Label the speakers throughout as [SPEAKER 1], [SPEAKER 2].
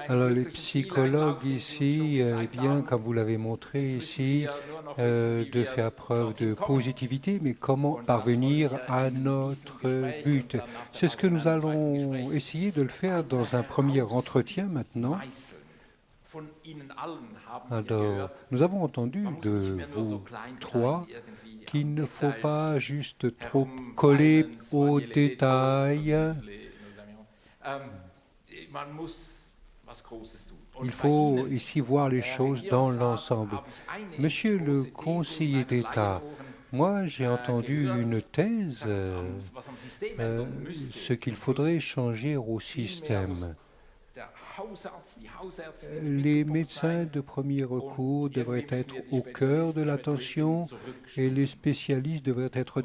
[SPEAKER 1] Alors les psychologues ici, eh bien, comme vous l'avez montré ici, de faire preuve de positivité, mais comment parvenir à notre but? C'est ce que nous allons essayer de le faire dans un premier entretien maintenant. Alors, nous avons entendu de vous trois qu'il ne faut pas juste trop coller aux détails. Il faut ici voir les choses dans l'ensemble. Monsieur le conseiller d'État, moi j'ai entendu une thèse, ce qu'il faudrait changer au système. Les médecins de premier recours devraient être au cœur de l'attention et les spécialistes devraient être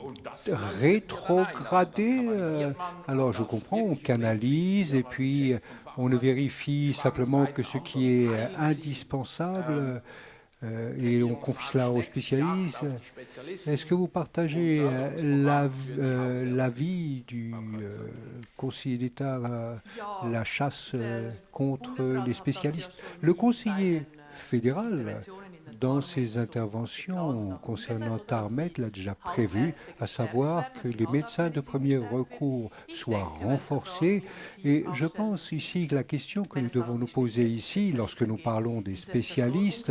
[SPEAKER 1] rétrogradés. Alors je comprends, on canalise et puis on ne vérifie simplement que ce qui est indispensable et on confie cela aux spécialistes. Est-ce que vous partagez l'avis du conseiller d'État, la chasse contre les spécialistes? Le conseiller fédéral, dans ses interventions concernant TARMED, l'a déjà prévu, à savoir que les médecins de premier recours soient renforcés. Et je pense ici que la question que nous devons nous poser ici, lorsque nous parlons des spécialistes,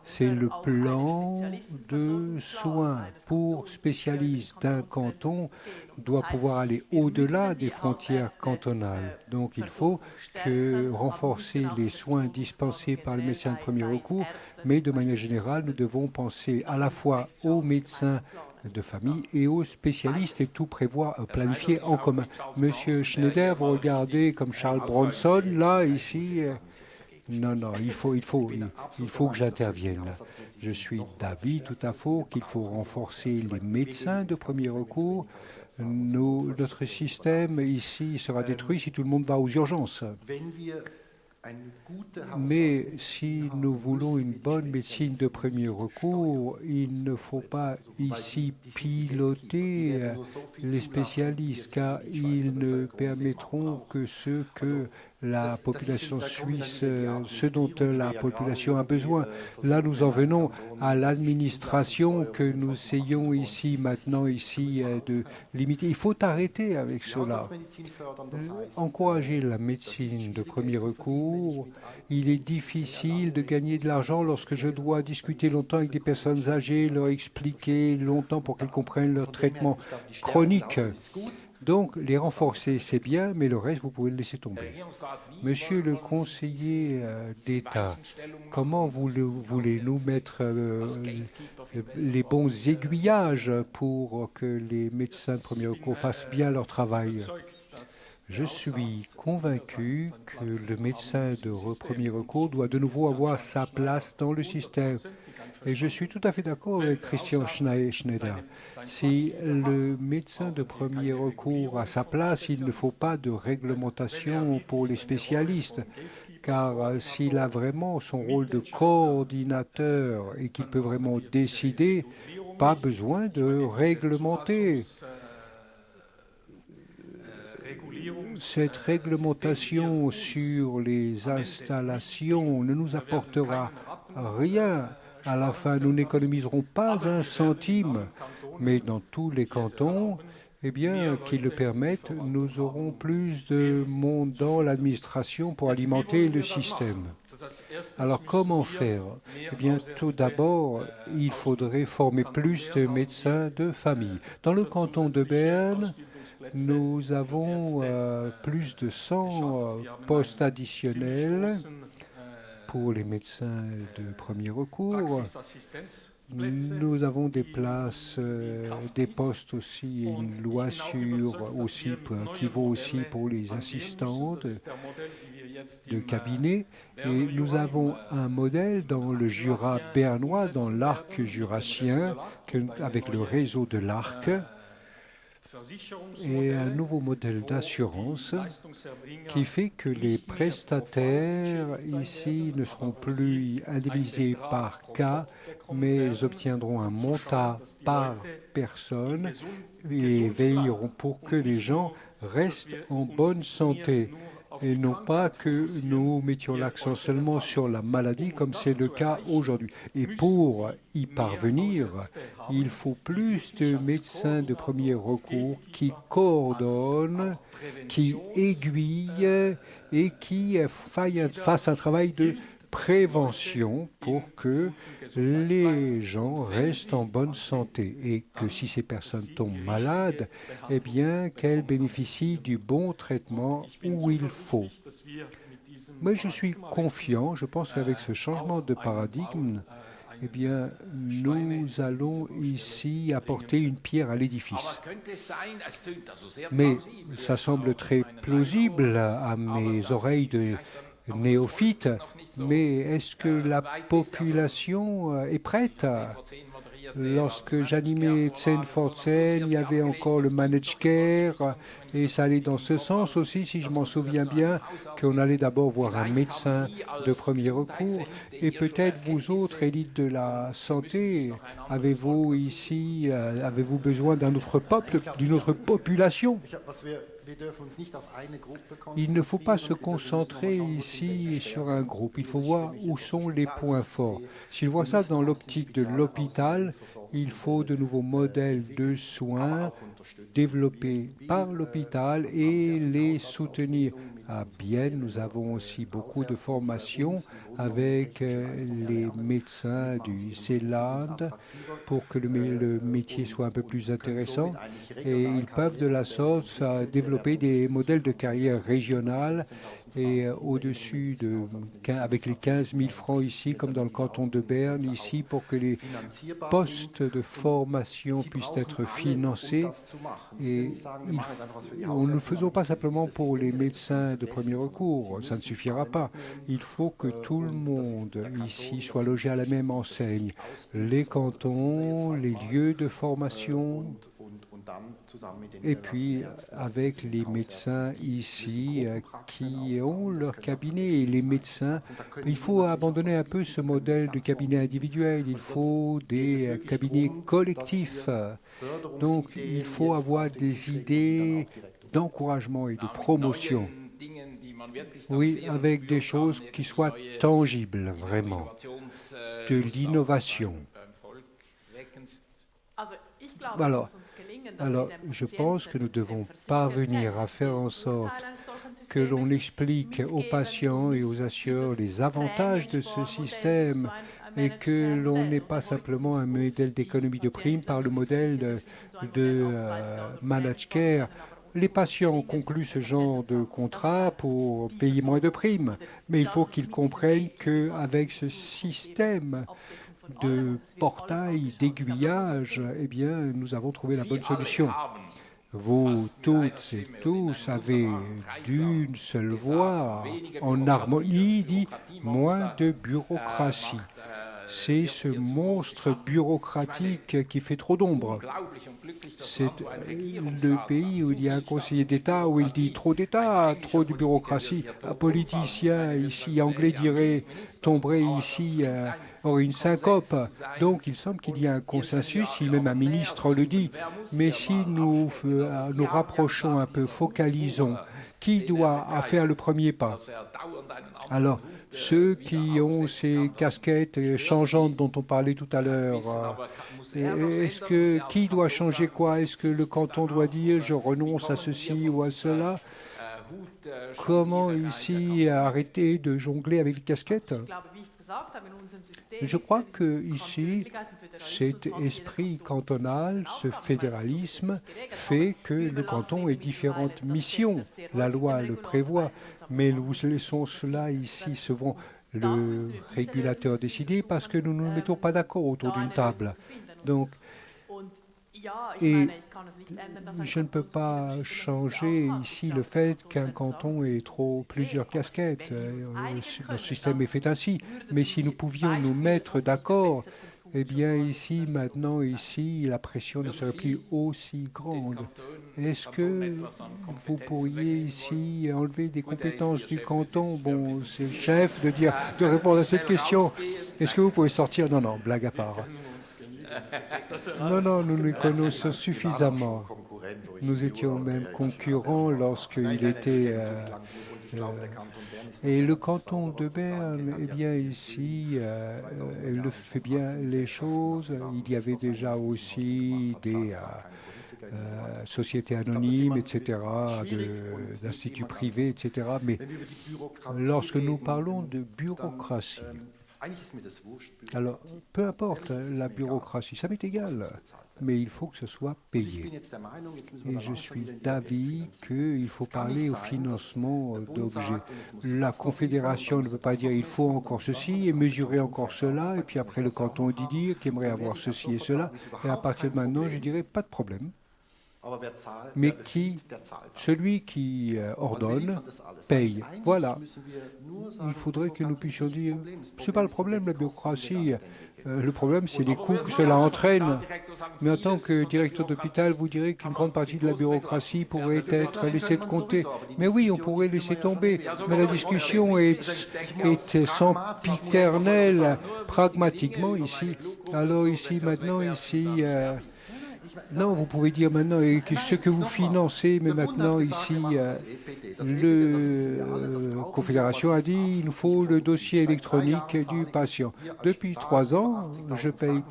[SPEAKER 1] c'est le plan de soins pour spécialistes d'un canton doit pouvoir aller au-delà des frontières cantonales. Donc il faut renforcer les soins dispensés par les médecins de premier recours, mais de manière générale, nous devons penser à la fois aux médecins de famille et aux spécialistes et tout prévoir, planifier en commun. Monsieur Schneider, vous regardez comme Charles Bronson, là, ici. Non, non, il faut que j'intervienne. Je suis d'avis tout à fait qu'il faut renforcer les médecins de premier recours. Notre système ici sera détruit si tout le monde va aux urgences. Mais si nous voulons une bonne médecine de premier recours, il ne faut pas ici piloter les spécialistes, car ils ne permettront que ce que la population suisse, ce dont la population a besoin. Là, nous en venons à l'administration que nous essayons ici, maintenant, ici, de limiter. Il faut arrêter avec cela. Encourager la médecine de premier recours. Il est difficile de gagner de l'argent lorsque je dois discuter longtemps avec des personnes âgées, leur expliquer longtemps pour qu'elles comprennent leur traitement chronique. Donc, les renforcer, c'est bien, mais le reste, vous pouvez le laisser tomber. Monsieur le conseiller d'État, comment voulez-nous mettre les bons aiguillages pour que les médecins de premier recours fassent bien leur travail? Je suis convaincu que le médecin de premier recours doit de nouveau avoir sa place dans le système. Et je suis tout à fait d'accord avec Christian Schneider. Si le médecin de premier recours a sa place, il ne faut pas de réglementation pour les spécialistes, car s'il a vraiment son rôle de coordinateur et qu'il peut vraiment décider, pas besoin de réglementer. Cette réglementation sur les installations ne nous apportera rien. À la fin, nous n'économiserons pas un centime, mais dans tous les cantons, eh bien, qui le permettent, nous aurons plus de monde dans l'administration pour alimenter le système. Alors, comment faire? Eh bien, tout d'abord, il faudrait former plus de médecins de famille. Dans le canton de Berne, nous avons plus de 100 postes additionnels pour les médecins de premier recours. Nous avons des places, des postes aussi, une loi qui vaut aussi pour les assistantes de cabinet. Et nous avons un modèle dans le Jura bernois, dans l'arc jurassien, avec le réseau de l'arc, et un nouveau modèle d'assurance qui fait que les prestataires ici ne seront plus indemnisés par cas, mais ils obtiendront un montant par personne et veilleront pour que les gens restent en bonne santé. et non pas que nous mettions l'accent seulement sur la maladie comme c'est le cas aujourd'hui. Et pour y parvenir, il faut plus de médecins de premier recours qui coordonnent, qui aiguillent et qui fassent un travail de prévention pour que les gens restent en bonne santé et que si ces personnes tombent malades, eh bien qu'elles bénéficient du bon traitement où il faut. Mais je suis confiant, je pense qu'avec ce changement de paradigme, eh bien, nous allons ici apporter une pierre à l'édifice. Mais ça semble très plausible à mes oreilles de néophyte, mais est-ce que la population est prête? Lorsque j'animais Zen for Zen, il y avait encore le managed care et ça allait dans ce sens aussi, si je m'en souviens bien, qu'on allait d'abord voir un médecin de premier recours et peut-être vous autres, élites de la santé, avez-vous ici, avez-vous besoin d'un autre peuple, d'une autre population? Il ne faut pas se concentrer ici sur un groupe. Il faut voir où sont les points forts. Si je vois ça dans l'optique de l'hôpital, il faut de nouveaux modèles de soins développés par l'hôpital et les soutenir. À Bienne, nous avons aussi beaucoup de formations avec les médecins du CELAD pour que le métier soit un peu plus intéressant. Et ils peuvent de la sorte développer des modèles de carrière régionale et au-dessus de, avec les 15 000 francs ici, comme dans le canton de Berne, ici, pour que les postes de formation puissent être financés. Et nous ne le faisons pas simplement pour les médecins de premier recours, ça ne suffira pas. Il faut que tout le monde ici soit logé à la même enseigne. Les cantons, les lieux de formation, et puis avec les médecins ici qui ont leur cabinet et les médecins, il faut abandonner un peu ce modèle de cabinet individuel, il faut des cabinets collectifs. Donc il faut avoir des idées d'encouragement et de promotion. Oui, avec des choses qui soient tangibles, vraiment, de l'innovation. Alors, je pense que nous devons parvenir à faire en sorte que l'on explique aux patients et aux assureurs les avantages de ce système et que l'on n'ait pas simplement un modèle d'économie de prime par le modèle de managed care. Les patients concluent ce genre de contrat pour payer moins de primes, mais il faut qu'ils comprennent qu'avec ce système de portail, d'aiguillage, eh bien, nous avons trouvé la bonne solution. Vous toutes et tous avez d'une seule voix, en harmonie, dit moins de bureaucratie. C'est ce monstre bureaucratique qui fait trop d'ombre. C'est le pays où il y a un conseiller d'État où il dit trop d'État, trop de bureaucratie. Un politicien ici anglais dirait tomberait ici aurait une syncope. Donc il semble qu'il y a un consensus, si même un ministre le dit. Mais si nous nous rapprochons un peu, focalisons, qui doit faire le premier pas? Alors, ceux qui ont ces casquettes changeantes dont on parlait tout à l'heure, qui doit changer quoi? Est-ce que le canton doit dire je renonce à ceci ou à cela? Comment ici arrêter de jongler avec les casquettes? Je crois que ici, cet esprit cantonal, ce fédéralisme, fait que le canton ait différentes missions. La loi le prévoit, mais nous laissons cela ici souvent le régulateur décider parce que nous ne nous mettons pas d'accord autour d'une table. Donc, et je ne peux pas changer ici le fait qu'un canton ait plusieurs casquettes. Le système est fait ainsi. Mais si nous pouvions nous mettre d'accord, eh bien ici, maintenant, ici, la pression ne serait plus aussi grande. Est-ce que vous pourriez ici enlever des compétences du canton? Bon, c'est le chef de répondre à cette question. Est-ce que vous pouvez sortir? Non, non, blague à part. Non, non, nous nous connaissons suffisamment. Nous étions même concurrents lorsqu'il était Et le canton de Berne, eh bien ici, il fait bien les choses. Il y avait déjà aussi des sociétés anonymes, etc., d'instituts privés, etc. Mais lorsque nous parlons de bureaucratie, alors peu importe la bureaucratie, ça m'est égal, mais il faut que ce soit payé. Et je suis d'avis qu'il faut parler au financement d'objets. La Confédération ne veut pas dire il faut encore ceci et mesurer encore cela, et puis après le canton dit dire qu'il aimerait avoir ceci et cela, et à partir de maintenant, je dirais pas de problème. Mais celui qui ordonne, paye. Voilà. Il faudrait que nous puissions dire, ce n'est pas le problème, la bureaucratie. Le problème, c'est les coûts que cela entraîne. Mais en tant que directeur d'hôpital, vous direz qu'une grande partie de la bureaucratie pourrait être laissée de côté. Mais oui, on pourrait laisser tomber. Mais la discussion est sempiternelle, pragmatiquement ici. Alors ici, maintenant, ici... non, vous pouvez dire maintenant ce que vous financez, mais maintenant ici, la Confédération a dit il nous faut le dossier électronique du patient. Depuis 3 ans, je paye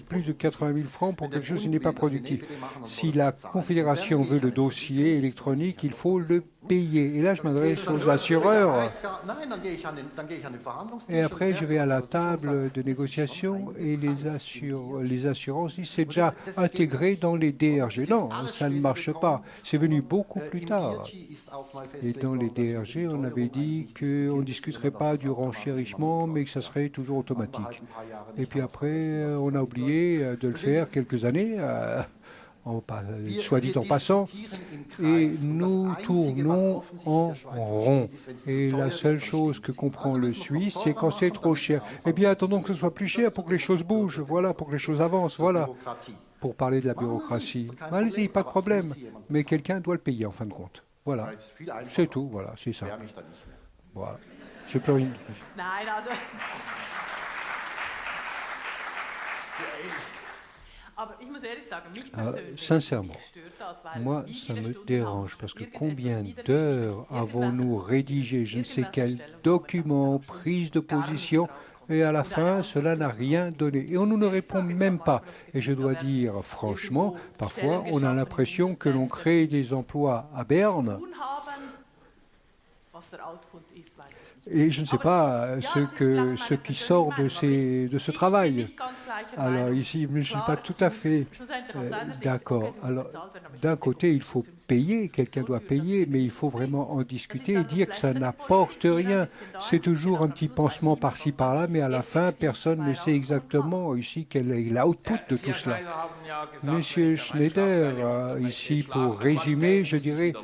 [SPEAKER 1] plus de 80 000 francs pour quelque chose qui n'est pas productif. Si la Confédération veut le dossier électronique, il faut le payer. Et là, je m'adresse aux assureurs. Et après, je vais à la table de négociation et les assurances disent c'est déjà intégré dans les DRG. Non, ça ne marche pas. C'est venu beaucoup plus tard. Et dans les DRG, on avait dit qu'on ne discuterait pas du renchérissement, mais que ça serait toujours automatique. Et puis après, on a oublié de le faire quelques années. Soit dit en passant, et nous tournons en rond. Et la seule chose que comprend le Suisse, c'est quand c'est trop cher. Eh bien, attendons que ce soit plus cher pour que les choses bougent, voilà, pour que les choses avancent, voilà, pour parler de la bureaucratie. Allez-y, pas de problème, mais quelqu'un doit le payer en fin de compte. Voilà, c'est tout, voilà, c'est ça. Voilà. Je peux rien. Sincèrement, moi, ça me dérange parce que combien d'heures avons-nous rédigé je ne sais quel document, prise de position, et à la fin, cela n'a rien donné. Et on ne nous répond même pas. Et je dois dire, franchement, parfois, on a l'impression que l'on crée des emplois à Berne. Et je ne sais pas ce qui sort de ce travail. Alors ici, je ne suis pas tout à fait d'accord. Alors d'un côté, il faut payer, quelqu'un doit payer, mais il faut vraiment en discuter et dire que ça n'apporte rien. C'est toujours un petit pansement par-ci, par-là, mais à la fin, personne ne sait exactement ici quel est l'output de tout cela. Monsieur Schneider, ici, pour résumer, je dirais...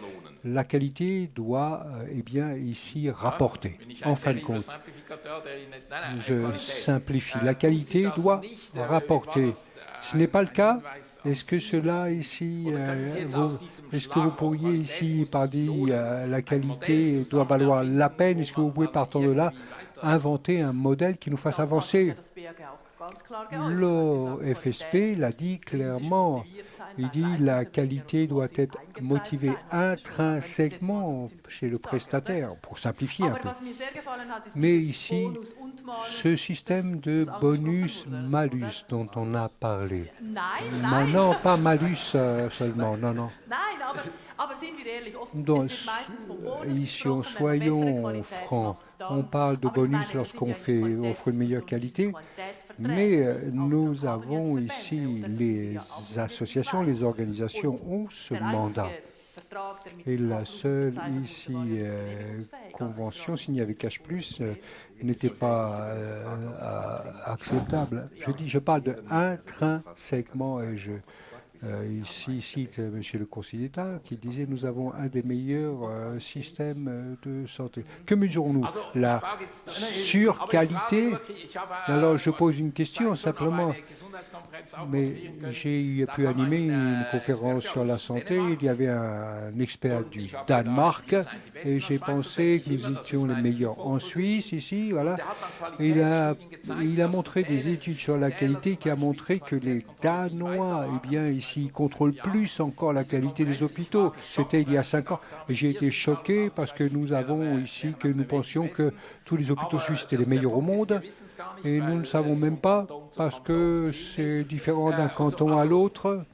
[SPEAKER 1] La qualité doit, eh bien, ici, rapporter. En fin de compte, je simplifie. La qualité doit rapporter. Ce n'est pas le cas. Est-ce que cela ici, est-ce que vous pourriez ici, par dire la qualité doit valoir la peine, est-ce que vous pouvez, partant de là, inventer un modèle qui nous fasse avancer? L'OFSP l'a dit clairement. Il dit que la qualité doit être motivée intrinsèquement chez le prestataire, pour simplifier un peu. Mais ici, ce système de bonus-malus dont on a parlé, non, pas malus seulement, non. Donc, ici, soyons francs, on parle de bonus lorsqu'on offre une meilleure qualité, mais nous avons ici les associations, les organisations ont ce mandat. Et la seule ici convention signée avec H+, n'était pas acceptable. Je parle de intrinsèquement et ici cite Monsieur le Conseiller d'État qui disait nous avons un des meilleurs systèmes de santé. Que mesurons-nous? La surqualité? Alors je pose une question simplement. Mais j'ai pu animer une conférence sur la santé. Il y avait un expert du Danemark et j'ai pensé que nous étions les meilleurs en Suisse ici. Voilà. Et il a montré des études sur la qualité qui a montré que les Danois, eh bien ici ici contrôle plus encore la qualité des hôpitaux. C'était il y a 5 ans. Et j'ai été choqué parce que nous avons ici, que nous pensions que tous les hôpitaux suisses étaient les meilleurs au monde. Et nous ne savons même pas parce que c'est différent d'un canton à l'autre.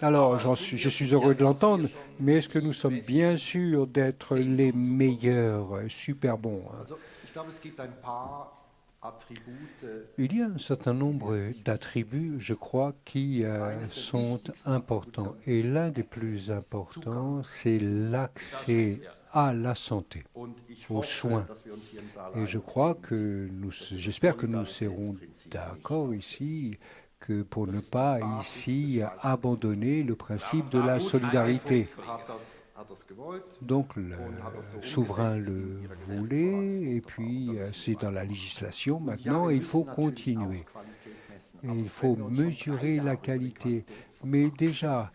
[SPEAKER 1] Alors, je suis heureux de l'entendre, mais est-ce que nous sommes bien sûrs d'être les meilleurs, super bons, hein? Il y a un certain nombre d'attributs, je crois, qui sont importants. Et l'un des plus importants, c'est l'accès à la santé, aux soins. Et je crois que j'espère que nous serons d'accord ici que pour ne pas ici abandonner le principe de la solidarité. Donc le souverain le voulait, et puis c'est dans la législation maintenant, et il faut continuer. Et il faut mesurer la qualité. Mais déjà,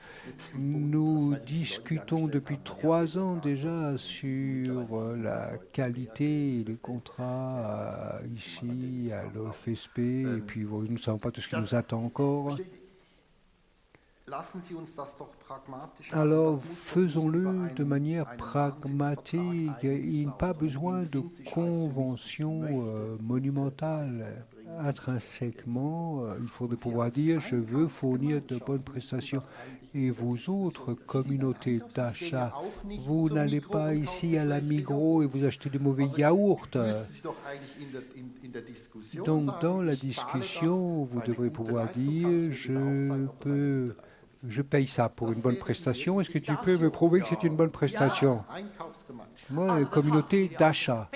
[SPEAKER 1] nous discutons depuis 3 ans déjà sur la qualité, les contrats ici à l'OFSP, et puis nous ne savons pas tout ce qui nous attend encore. Alors faisons-le de manière pragmatique. Il n'y a pas besoin de conventions monumentales. Intrinsèquement, il faudrait pouvoir dire je veux fournir de bonnes prestations. Et vous autres, communautés d'achat, vous n'allez pas ici à la Migros et vous achetez des mauvais yaourts. Donc dans la discussion, vous devrez pouvoir dire je paye ça pour une bonne prestation. Est-ce que tu peux me prouver que c'est une bonne prestation? Moi, une communauté d'achat.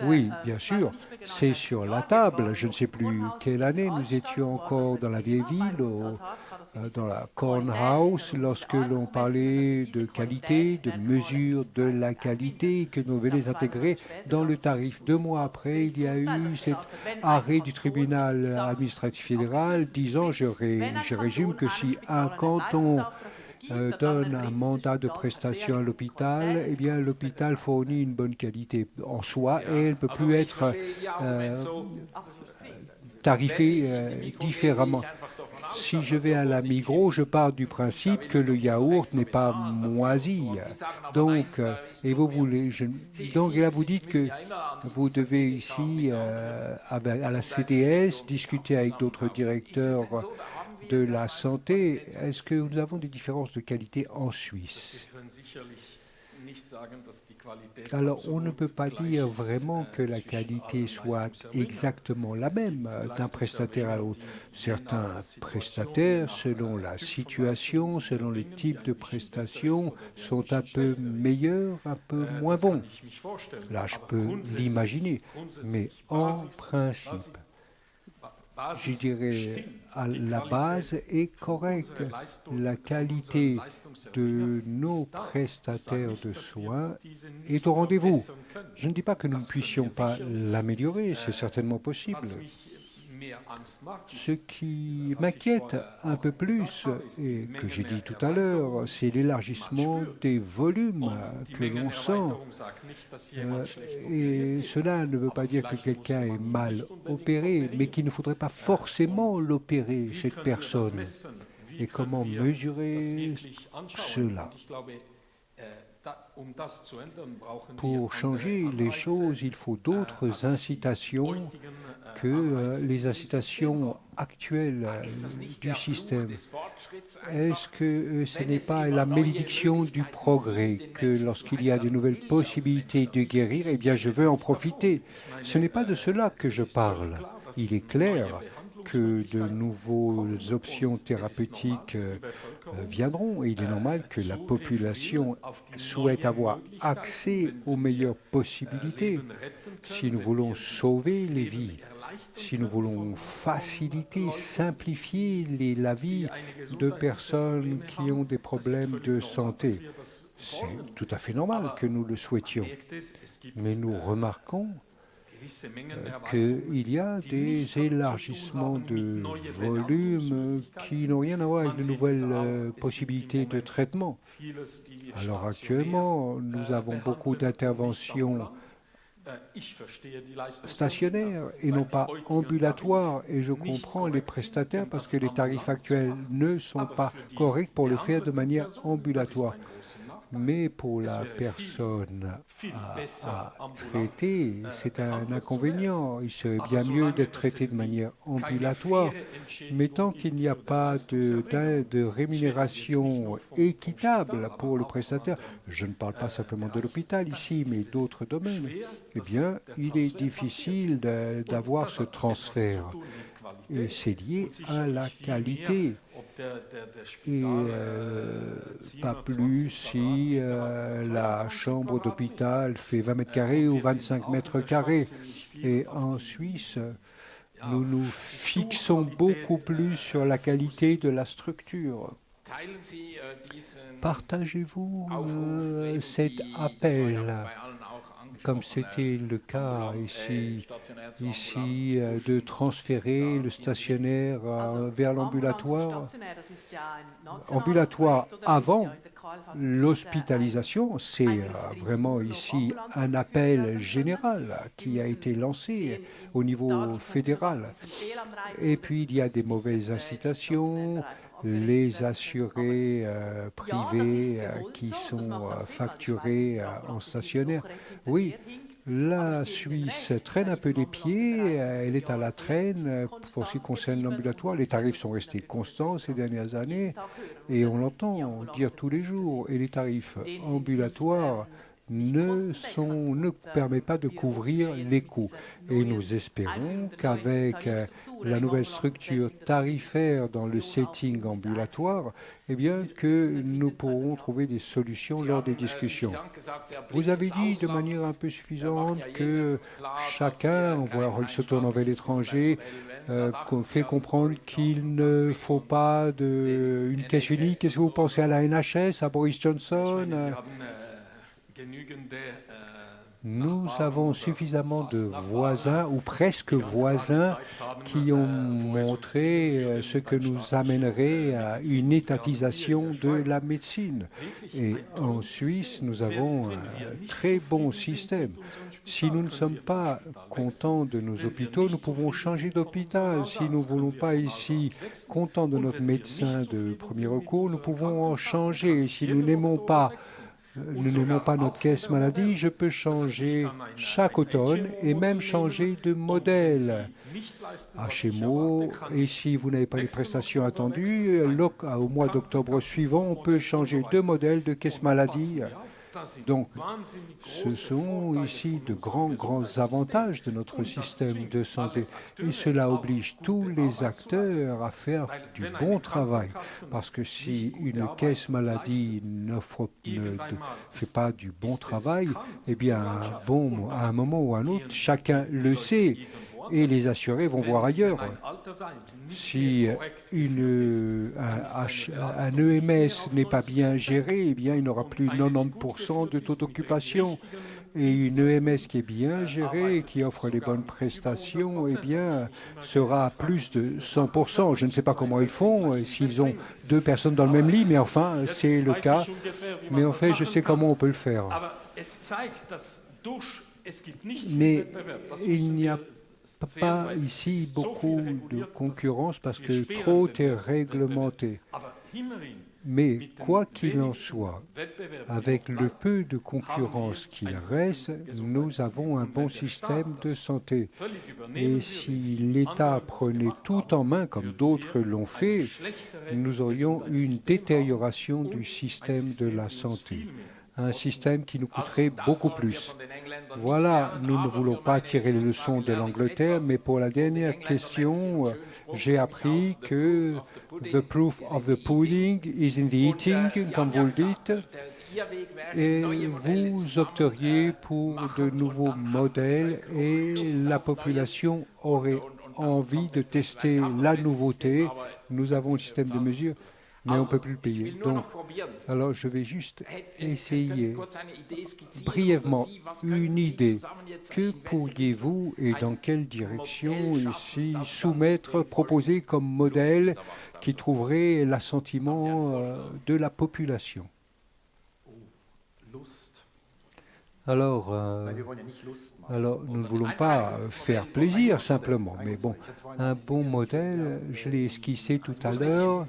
[SPEAKER 1] Oui, bien sûr, c'est sur la table. Je ne sais plus quelle année nous étions encore dans la vieille ville, dans la Cornhouse, lorsque l'on parlait de qualité, de mesure de la qualité, que nous venons les intégrer dans le tarif. 2 mois après, il y a eu cet arrêt du tribunal administratif fédéral disant, je résume, que si un canton donne un mandat de prestation à l'hôpital, eh bien l'hôpital fournit une bonne qualité en soi et elle ne peut plus être tarifée différemment. Si je vais à la Migros, je pars du principe que le yaourt n'est pas moisi. Donc, et vous voulez, donc là vous dites que vous devez ici à la CDS discuter avec d'autres directeurs de la santé. Est-ce que nous avons des différences de qualité en Suisse? Alors, on ne peut pas dire vraiment que la qualité soit exactement la même d'un prestataire à l'autre. Certains prestataires, selon la situation, selon le type de prestation, sont un peu meilleurs, un peu moins bons. Là, je peux l'imaginer, mais en principe, je dirais, la base est correcte. La qualité de nos prestataires de soins est au rendez-vous. Je ne dis pas que nous ne puissions pas l'améliorer, c'est certainement possible. Ce qui m'inquiète un peu plus, et que j'ai dit tout à l'heure, c'est l'élargissement des volumes que l'on sent. Et cela ne veut pas dire que quelqu'un est mal opéré, mais qu'il ne faudrait pas forcément l'opérer, cette personne. Et comment mesurer cela? Pour changer les choses, il faut d'autres incitations que les incitations actuelles du système. Est-ce que ce n'est pas la malédiction du progrès que lorsqu'il y a de nouvelles possibilités de guérir, eh bien je veux en profiter? Ce n'est pas de cela que je parle. Il est clair que de nouvelles options thérapeutiques viendront. Et il est normal que la population souhaite avoir accès aux meilleures possibilités. Si nous voulons sauver les vies, si nous voulons faciliter, simplifier la vie de personnes qui ont des problèmes de santé, c'est tout à fait normal que nous le souhaitions. Mais nous remarquons qu'il y a des élargissements de volume qui n'ont rien à voir avec de nouvelles possibilités de traitement. Alors actuellement, nous avons beaucoup d'interventions stationnaire et non pas ambulatoire. Et je comprends les prestataires parce que les tarifs actuels ne sont pas corrects pour le faire de manière ambulatoire. Mais pour la personne à traiter, c'est un inconvénient. Il serait bien mieux d'être traité de manière ambulatoire. Mais tant qu'il n'y a pas de rémunération équitable pour le prestataire, je ne parle pas simplement de l'hôpital ici, mais d'autres domaines, eh bien, il est difficile d'avoir ce transfert. Et c'est lié à la qualité. Et pas plus si la chambre d'hôpital fait 20 mètres carrés ou 25 mètres carrés. Et en Suisse, nous nous fixons beaucoup plus sur la qualité de la structure. Partagez-vous cet appel, comme c'était le cas ici, de transférer le stationnaire vers l'ambulatoire. Ambulatoire avant l'hospitalisation, c'est vraiment ici un appel général qui a été lancé au niveau fédéral. Et puis il y a des mauvaises incitations, les assurés privés qui sont facturés en stationnaire. Oui, la Suisse traîne un peu les pieds, elle est à la traîne pour ce qui concerne l'ambulatoire. Les tarifs sont restés constants ces dernières années et on l'entend dire tous les jours. Et les tarifs ambulatoires ne permettent pas de couvrir les coûts. Et nous espérons qu'avec la nouvelle structure tarifaire dans le setting ambulatoire, eh bien, que nous pourrons trouver des solutions lors des discussions. Vous avez dit de manière un peu suffisante que chacun, il se tourne vers l'étranger, fait comprendre qu'il ne faut pas une caisse unique. Est-ce que vous pensez à la NHS, à Boris Johnson? Nous avons suffisamment de voisins, ou presque voisins, qui ont montré ce que nous amènerait à une étatisation de la médecine. Et en Suisse, nous avons un très bon système. Si nous ne sommes pas contents de nos hôpitaux, nous pouvons changer d'hôpital. Si nous ne voulons pas ici contents de notre médecin de premier recours, nous pouvons en changer. Si nous n'aimons pas notre caisse maladie, je peux changer chaque automne et même changer de modèle. HMO, et si vous n'avez pas les prestations attendues, au mois d'octobre suivant, on peut changer de modèle de caisse maladie. Donc, ce sont ici de grands avantages de notre système de santé. Et cela oblige tous les acteurs à faire du bon travail. Parce que si une caisse maladie ne fait pas du bon travail, eh bien, à un moment ou à un autre, chacun le sait. Et les assurés vont voir ailleurs. Si un EMS n'est pas bien géré, eh bien, il n'aura plus 90% de taux d'occupation. Et une EMS qui est bien gérée et qui offre les bonnes prestations, eh bien, sera à plus de 100%. Je ne sais pas comment ils font, s'ils ont 2 personnes dans le même lit, mais enfin, c'est le cas. Mais en fait, je sais comment on peut le faire. Mais il n'y a pas ici beaucoup de concurrence parce que trop est réglementé. Mais quoi qu'il en soit, avec le peu de concurrence qu'il reste, nous avons un bon système de santé. Et si l'État prenait tout en main, comme d'autres l'ont fait, nous aurions une détérioration du système de la santé. Un système qui nous coûterait beaucoup plus. Voilà, nous ne voulons pas tirer les leçons de l'Angleterre, mais pour la dernière question, j'ai appris que the proof of the pudding is in the eating, comme vous le dites, et vous opteriez pour de nouveaux modèles et la population aurait envie de tester la nouveauté. Nous avons le système de mesure, mais on ne peut plus le payer. Donc, alors je vais juste essayer brièvement une idée. Que pourriez-vous et dans quelle direction ici soumettre, proposer comme modèle qui trouverait l'assentiment de la population? Alors, nous ne voulons pas faire plaisir simplement, mais bon, un bon modèle, je l'ai esquissé tout à l'heure,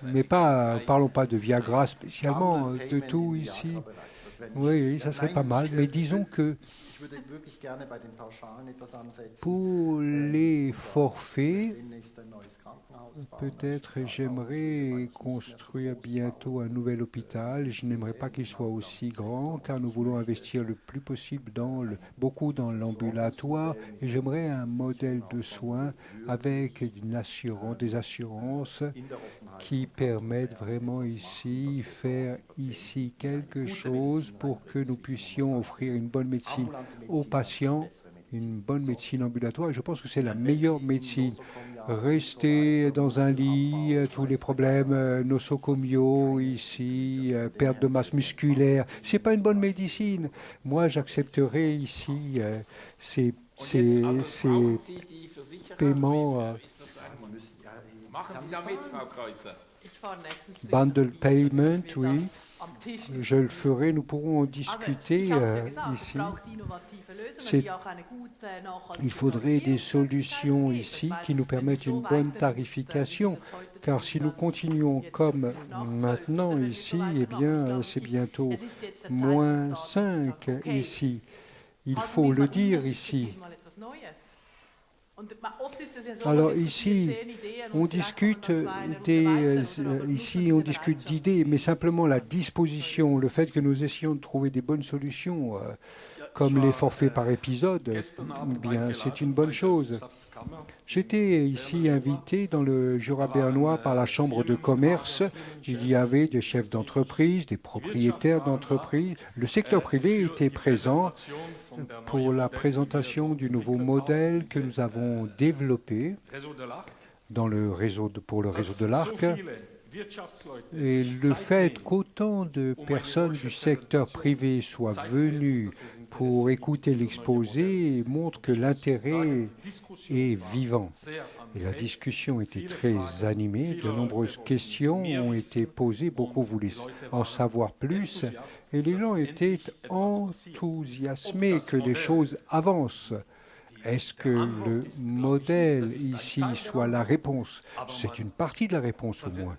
[SPEAKER 1] mais parlons pas de Viagra spécialement, de tout ici. Oui, ça serait pas mal, mais disons que pour les forfaits, peut-être j'aimerais construire bientôt un nouvel hôpital. Je n'aimerais pas qu'il soit aussi grand car nous voulons investir le plus possible beaucoup dans l'ambulatoire et j'aimerais un modèle de soins avec des assurances qui permettent vraiment faire ici quelque chose pour que nous puissions offrir une bonne médecine aux patients, une bonne médecine ambulatoire. Et je pense que c'est la meilleure médecine. Rester dans un lit, tous les problèmes nosocomiaux ici, perte de masse musculaire, c'est pas une bonne médecine. Moi, j'accepterais ici ces paiements bundle payment, oui. Je le ferai, nous pourrons en discuter ici. Il faudrait des solutions ici qui nous permettent une bonne tarification, car si nous continuons comme maintenant ici, eh bien, c'est bientôt -5 ici. Il faut le dire ici. Alors ici, on discute d'idées, mais simplement la disposition, le fait que nous essayons de trouver des bonnes solutions, comme les forfaits par épisode, eh bien, c'est une bonne chose. J'étais ici invité dans le Jura bernois par la Chambre de commerce. Il y avait des chefs d'entreprise, des propriétaires d'entreprises. Le secteur privé était présent pour la présentation du nouveau modèle que nous avons développé pour le réseau de l'Arc. Et le fait qu'autant de personnes du secteur privé soient venues pour écouter l'exposé montre que l'intérêt est vivant. Et la discussion était très animée, de nombreuses questions ont été posées, beaucoup voulaient en savoir plus, et les gens étaient enthousiasmés que les choses avancent. Est-ce que le modèle ici soit la réponse? C'est une partie de la réponse au moins.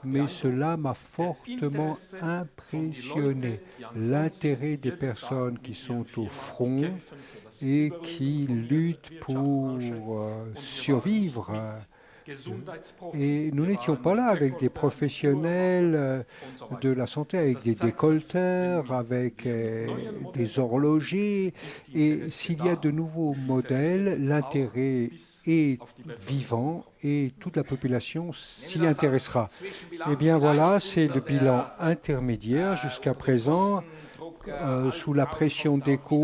[SPEAKER 1] Mais cela m'a fortement impressionné. L'intérêt des personnes qui sont au front et qui luttent pour survivre. Et nous n'étions pas là avec des professionnels de la santé, avec des décolleteurs, avec des horlogers. Et s'il y a de nouveaux modèles, l'intérêt est vivant et toute la population s'y intéressera. Eh bien voilà, c'est le bilan intermédiaire jusqu'à présent. Sous la pression d'écho,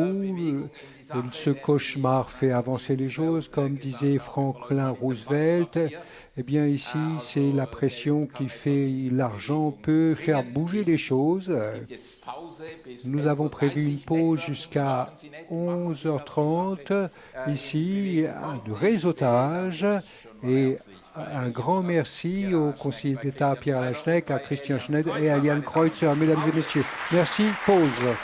[SPEAKER 1] ce cauchemar fait avancer les choses, comme disait Franklin Roosevelt. Eh bien ici, c'est la pression qui fait l'argent peut faire bouger les choses. Nous avons prévu une pause jusqu'à 11h30. Ici, de réseautage et un grand merci au conseiller d'État Pierre Laschneck, à Christian Schneider et à Jan Kreutzer. Mesdames et messieurs, merci. Pause.